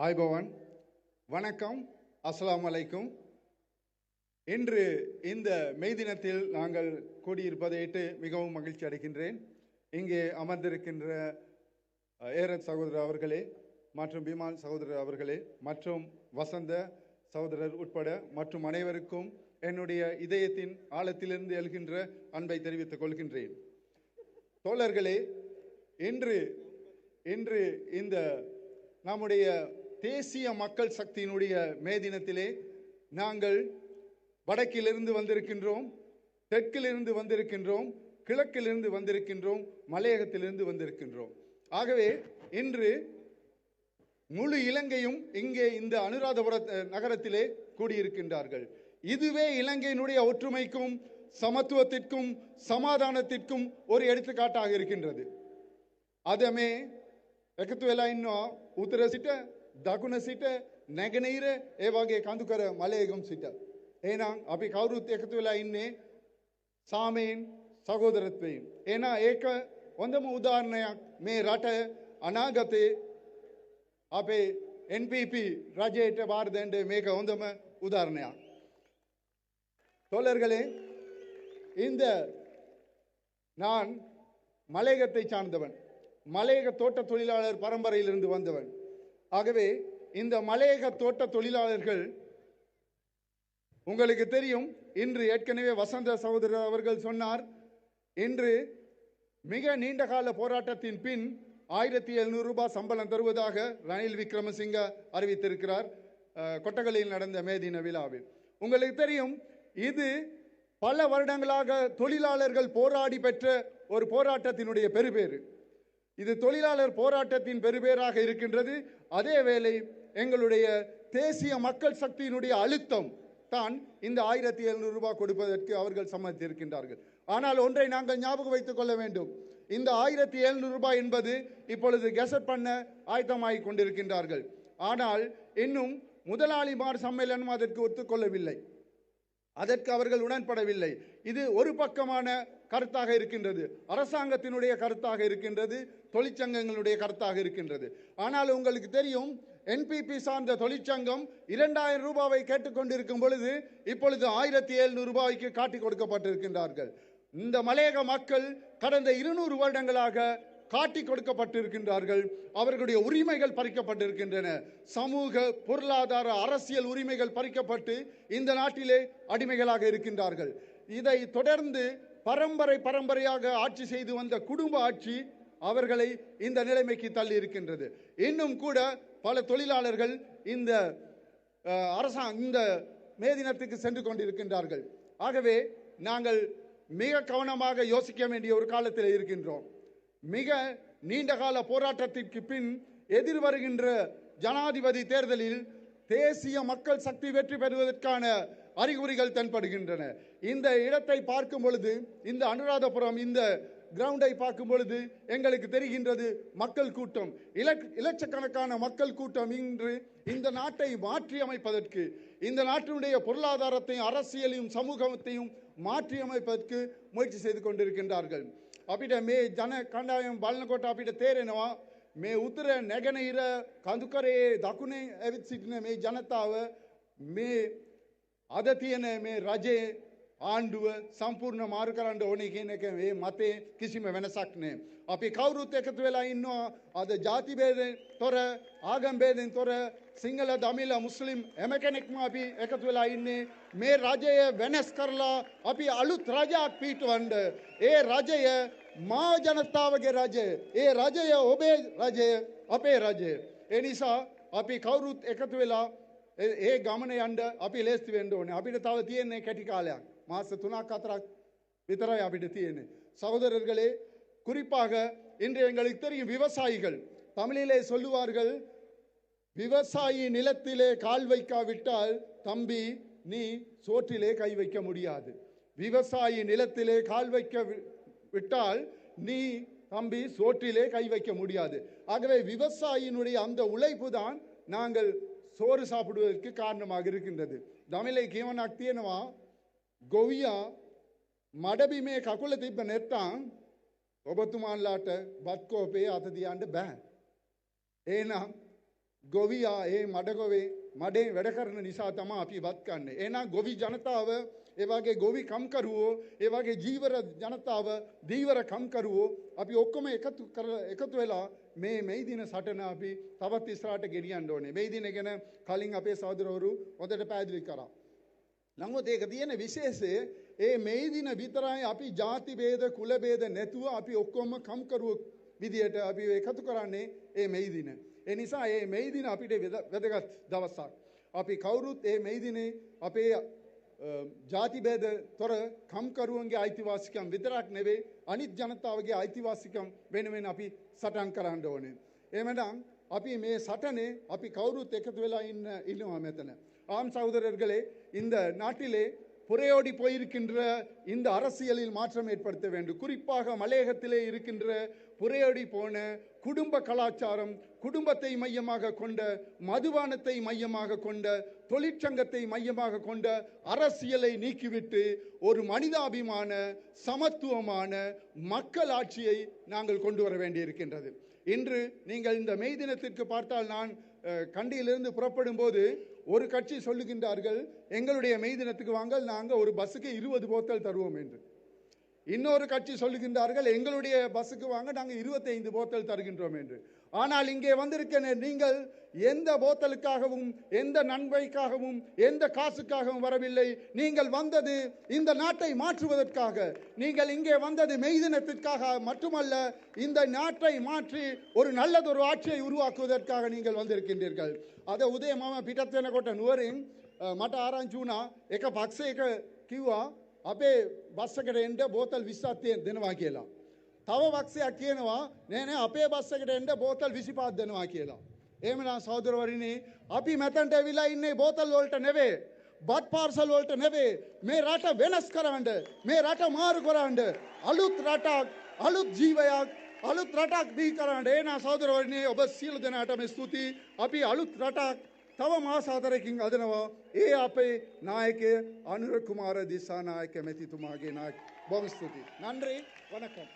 ஆய்பவன் வணக்கம், அஸ்ஸலாமு அலைக்கும். இன்று இந்த மே தினத்தில் நாங்கள் கூடியிருப்பதையிட்டு மிகவும் மகிழ்ச்சி அடைகின்றேன். இங்கே அமர்ந்திருக்கின்ற ஏரத் சகோதரர் அவர்களே மற்றும் பிமால் சகோதரர் அவர்களே மற்றும் வசந்த சகோதரர் உட்பட மற்றும் அனைவருக்கும் என்னுடைய இதயத்தின் ஆழத்திலிருந்து எழுகின்ற அன்பை தெரிவித்துக் கொள்கின்றேன். தோழர்களே, இன்று இந்த நம்முடைய தேசிய மக்கள் சக்தியினுடைய மே தினத்திலே நாங்கள் வடக்கிலிருந்து வந்திருக்கின்றோம், தெற்கிலிருந்து வந்திருக்கின்றோம், கிழக்கிலிருந்து வந்திருக்கின்றோம், மலையகத்திலிருந்து வந்திருக்கின்றோம். ஆகவே இன்று முழு இலங்கையும் இங்கே இந்த அனுராதபுர நகரத்திலே கூடியிருக்கின்றார்கள். இதுவே இலங்கையினுடைய ஒற்றுமைக்கும் சமத்துவத்திற்கும் சமாதானத்திற்கும் ஒரு எடுத்துக்காட்டாக இருக்கின்றது. அதமே එකතු වෙලා ඉන්නවා උතුර සිට දකුණ සිට නැගෙනහිර ඒ වගේ කඳුකර මලයගම් සිට. එහෙනම් අපි කවුරුත් එකතු වෙලා ඉන්නේ සාමයෙන් සහෝදරත්වයෙන්. එහෙනම් ඒක හොඳම උදාහරණයක්. මේ රට අනාගතේ අපේ NPP රජයට බාර දෙන්න මේක හොඳම උදාහරණයක්. தோழர்களே, இந்த நான் மலையகத்தை சார்ந்தவன், மலையக தோட்ட தொழிலாளர் பரம்பரையிலிருந்து வந்தவன். ஆகவே இந்த மலையக தோட்ட தொழிலாளர்கள் உங்களுக்கு தெரியும், இன்று ஏற்கனவே வசந்த சகோதரர் அவர்கள் சொன்னார், இன்று மிக நீண்ட கால போராட்டத்தின் பின் 1700 ரூபாய் சம்பளம் தருவதாக ரணில் விக்ரமசிங்க அறிவித்திருக்கிறார் கொட்டகலையில் நடந்த மே தின விழாவில். உங்களுக்கு தெரியும், இது பல வருடங்களாக தொழிலாளர்கள் போராடி பெற்ற ஒரு போராட்டத்தினுடைய பெருபேறு. இது தொழிலாளர் போராட்டத்தின் பெருபேராக இருக்கின்றது. அதே வேளை எங்களுடைய தேசிய மக்கள் சக்தியினுடைய அழுத்தம் தான் இந்த 1700 ரூபாய் கொடுப்பதற்கு அவர்கள் சம்மதித்திருக்கின்றார்கள். ஆனால் ஒன்றை நாங்கள் ஞாபகம் வைத்துக் கொள்ள வேண்டும். இந்த 1700 ரூபாய் என்பது இப்பொழுது கெசட் பண்ண ஆயத்தமாகிக் கொண்டிருக்கின்றார்கள். ஆனால் இன்னும் முதலாளிமார் சம்மேளனம் அதற்கு ஒத்துக்கொள்ளவில்லை, அதற்கு அவர்கள் உடன்படவில்லை. இது ஒரு பக்கமான கருத்தாக இருக்கின்றது, அரசாங்கத்தினுடைய கருத்தாக இருக்கின்றது, தொழிற்சங்கங்களுடைய கருத்தாக இருக்கின்றது. ஆனால் உங்களுக்கு தெரியும், NPP சார்ந்த தொழிற்சங்கம் 2000 ரூபாவை கேட்டுக்கொண்டிருக்கும் பொழுது இப்பொழுது 1700 ரூபாய்க்கு காட்டி கொடுக்கப்பட்டிருக்கின்றார்கள். இந்த மலையக மக்கள் கடந்த 200 வருடங்களாக காட்டி கொடுக்கப்பட்டிருக்கின்றார்கள். அவர்களுடைய உரிமைகள் பறிக்கப்பட்டிருக்கின்றன. சமூக, பொருளாதார, அரசியல் உரிமைகள் பறிக்கப்பட்டு இந்த நாட்டிலே அடிமைகளாக இருக்கின்றார்கள். இதை தொடர்ந்து பரம்பரையாக ஆட்சி செய்து வந்த குடும்ப ஆட்சி அவர்களை இந்த நிலைமைக்கு தள்ளி இருக்கின்றது. இன்னும் கூட பல தொழிலாளர்கள் இந்த இந்த மே தினத்துக்கு சென்று கொண்டிருக்கின்றார்கள். ஆகவே நாங்கள் மிக கவனமாக யோசிக்க வேண்டிய ஒரு காலத்தில் இருக்கின்றோம். மிக நீண்ட கால போராட்டத்திற்கு பின் எதிர்வருகின்ற ஜனாதிபதி தேர்தலில் தேசிய மக்கள் சக்தி வெற்றி பெறுவதற்கான அறிகுறிகள் தென்படுகின்றன. இந்த இடத்தை பார்க்கும் பொழுது, இந்த அனுராதபுரம் இந்த கிரவுண்டை பார்க்கும் பொழுது எங்களுக்கு தெரிகின்றது, மக்கள் கூட்டம், இலட்சக்கணக்கான மக்கள் கூட்டம் இன்று இந்த நாட்டை மாற்றி அமைப்பதற்கு, இந்த நாட்டினுடைய பொருளாதாரத்தையும் அரசியலையும் சமூகத்தையும் மாற்றி அமைப்பதற்கு முயற்சி செய்து கொண்டிருக்கின்றார்கள். අපිට මේ ජන කණ්ඩායම බලනකොට අපිට තේරෙනවා, මේ උතුර නැගෙනහිර කඳුකරේ දකුණේ ඇවිත් සිටින මේ ජනතාව මේ අද තියෙන මේ රජයේ ආණ්ඩුව සම්පූර්ණ මාරු කරන්න ඕනේ කියන එක මේ මතේ කිසිම වෙනසක් නැහැ. අපි කවුරුත් එකතු වෙලා ඉන්නවා. අද ಜಾති ભેදෙන් තොර, ආගම් ભેදෙන් තොර, සිංහල, දමිළ, මුස්ලිම් හැම කෙනෙක්ම අපි එකතු වෙලා ඉන්නේ මේ රජය වෙනස් කරලා අපි අලුත් රජයක් පිටවන්න. ඒ රජය මා ජනතාවගේ රජය, ඒ රජය ඔබේ රජය, අපේ රජය. ඒ නිසා අපි කවුරුත් එකතු වෙලා ඒ ගමන යන්න අපි ලෑස්ති වෙන්න ඕනේ. අපිට තව තියෙන්නේ කැටි කාලයක්, මාස 3-4ක් විතරයි අපිට තියෙන්නේ. சகோதரர்களே, குறிப்பாக இன்று எங்களுக்கு தெரியும், விவசாயிகள் தமிழிலே சொல்லுவார்கள், விவசாயி நிலத்திலே கால் வைக்காவிட்டால் தம்பி நீ சோற்றிலே கை வைக்க முடியாது. விவசாயி நிலத்திலே கால் வைக்க விட்டால் நீ தம்பி சோற்றிலே கை வைக்க முடியாது. ஆகவே விவசாயினுடைய அந்த உழைப்பு தான் நாங்கள் சோறு சாப்பிடுவதற்கு காரணமாக இருக்கின்றது. தமிழை කියවනක් තියෙනවා, ගොවියා මඩබිමේ කකුල තිබ්බ නැත්නම් ඔබතුමාලාට බත් කෝපේ අත දියන්න බෑ. එහෙනම් ගොවියා ඒ මඩගොවේ මඩේ වැඩ කරන නිසා තමයි අපි වත් කන්නේ. එහෙනම් ගොවි ජනතාව, ඒ වගේ ගොවි කම්කරුවෝ, ඒ වගේ ජීවර ජනතාව, දීවර කම්කරුවෝ අපි ඔක්කොම එකතු වෙලා මේ දින සටන අපි තවත් ඉස්සරහට ගෙනියන්න ඕනේ. මේ දින ගැන කලින් අපේ සහෝදරවරු හොඳට පැහැදිලි කරා. නමුත් ඒක තියෙන විශේෂය ඒ මේ දින විතරයි අපි ಜಾති ભેද කුල ભેද නැතුව අපි ඔක්කොම කම්කරුවෝ විදියට අපි එකතු කරන්නේ ඒ මේ දින. ඒ නිසා මේ දින අපිට වැදගත් දවසක්. අපි කවුරුත් මේ දිනේ අපේ ಜಾති ભેද තොර කම්කරුවන්ගේ අයිතිවාසිකම් විතරක් නෙවෙයි අනිත් ජනතාවගේ අයිතිවාසිකම් වෙනුවෙන් අපි සටන් කරන්න ඕනේ. එහෙමනම් අපි මේ සටනේ අපි කවුරුත් එකතු වෙලා ඉන්නවා මෙතන. ஆம் சகோதரர்களே, இந்த நாட்டிலே புரையோடி போயிருக்கின்ற இந்த அரசியலில் மாற்றம் ஏற்படுத்த வேண்டும். குறிப்பாக மலையகத்திலே இருக்கின்ற புரையோடி போன குடும்ப கலாச்சாரம், குடும்பத்தை மையமாக கொண்ட, மதுபானத்தை மையமாக கொண்ட, தொழிற்சங்கத்தை மையமாக கொண்ட அரசியலை நீக்கிவிட்டு ஒரு மனிதாபிமான சமத்துவமான மக்கள் ஆட்சியை நாங்கள் கொண்டு வர வேண்டியிருக்கின்றது. இன்று நீங்கள் இந்த மெய் தினத்திற்கு பார்த்தால், நான் கண்டியிலிருந்து புறப்படும் போது ஒரு கட்சி சொல்லுகின்றார்கள், எங்களுடைய மெய் தினத்துக்கு வாங்க நாங்கள் ஒரு பஸ்ஸுக்கு 20 போத்தல் தருவோம் என்று. இன்னொரு கட்சி சொல்லுகின்றார்கள், எங்களுடைய பஸ்ஸுக்கு வாங்க நாங்கள் 25 போத்தல் தருகின்றோம் என்று. ஆனால் இங்கே வந்திருக்க நீங்கள் எந்த போத்தலுக்காகவும் எந்த நன்மைக்காகவும் எந்த காசுக்காகவும் வரவில்லை. நீங்கள் வந்தது இந்த நாட்டை மாற்றுவதற்காக. நீங்கள் இங்கே வந்தது மெய் தினத்திற்காக மட்டுமல்ல, இந்த நாட்டை மாற்றி ஒரு நல்லதொரு ஆட்சியை உருவாக்குவதற்காக நீங்கள் வந்திருக்கின்றீர்கள். අද උදේ මම පිටත් වෙනකොට නුවරින් මට ආරංචි වුණා, එක පක්ෂයක කිව්වා අපේ බස් එකට එන්න බෝතල් 20ක් දෙනවා කියලා. තව පක්ෂයක් කියනවා නෑ නෑ අපේ බස් එකට එන්න බෝතල් 25ක් දෙනවා කියලා. එහෙමනම් සහෝදරවරුනි, අපි මෙතනට ඇවිල්ලා ඉන්නේ බෝතල් වලට නෙවෙයි, බත් පාර්සල් වලට නෙවෙයි. මේ රට වෙනස් කරන්න, මේ රට මාරු කරන්න, අලුත් රටක්, අලුත් ජීවයක්, අලුත් රටක් දී කරන්න. එහෙනම් සහෝදරවරුනි, ඔබ සියලු දෙනාටම ස්තුතියි. අපි අලුත් රටක් තව මාස 4කින් අදනවා. ඒ අපේ නායකය අනුර කුමාර දිසානායක මැතිතුමාගේ නායක. බොහොම ස්තුතියි. නன்றி, வணக்கம்.